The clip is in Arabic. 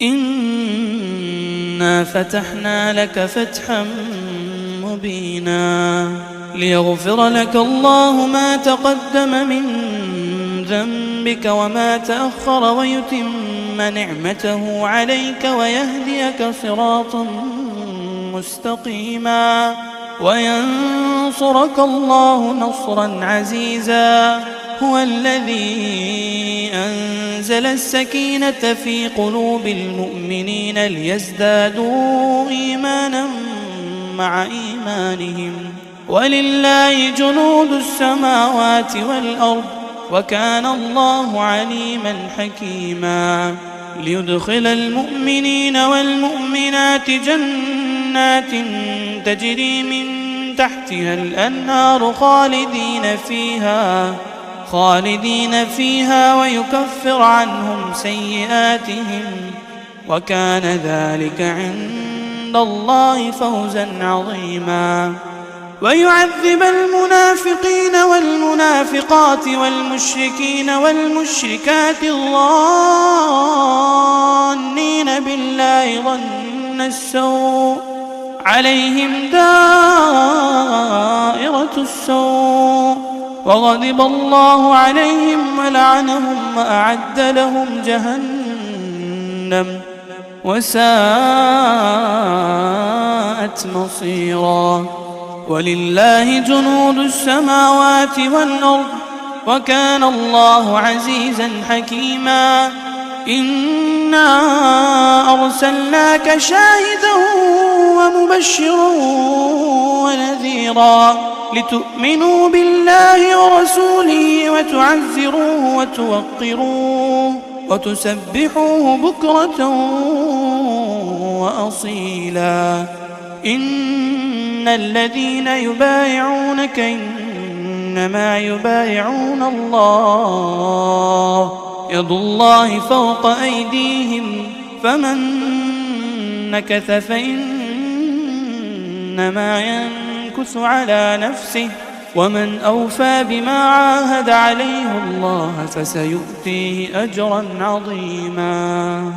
إنا فتحنا لك فتحا مبينا ليغفر لك الله ما تقدم من ذنبك وما تأخر ويتم نعمته عليك ويهديك صراطا مستقيما وينصرك الله نصرا عزيزا. هو الذي أنزل السكينة في قلوب المؤمنين ليزدادوا إيمانا مع إيمانهم ولله جنود السماوات والأرض وكان الله عليما حكيما. ليدخل المؤمنين والمؤمنات جنات تجري من تحتها الأنهار خالدين فيها ويكفر عنهم سيئاتهم وكان ذلك عند الله فوزا عظيما. ويعذب المنافقين والمنافقات والمشركين والمشركات الظانين بالله ظن السوء عليهم دائرة السوء وغضب الله عليهم ولعنهم وأعد لهم جهنم وساءت مصيرا. ولله جنود السماوات والأرض وكان الله عزيزا حكيما. إنا أرسلناك شاهدا ومبشرا ونذيرا لتؤمنوا بالله ورسوله وتعزروه وتوقروه وتسبحوه بكرة وأصيلا. إن الذين يبايعونك إنما يبايعون الله يد الله فوق أيديهم فمن نكث فإنما ينكث على نفسه ومن أوفى بما عاهد عليه الله فسيؤتيه أجرا عظيما.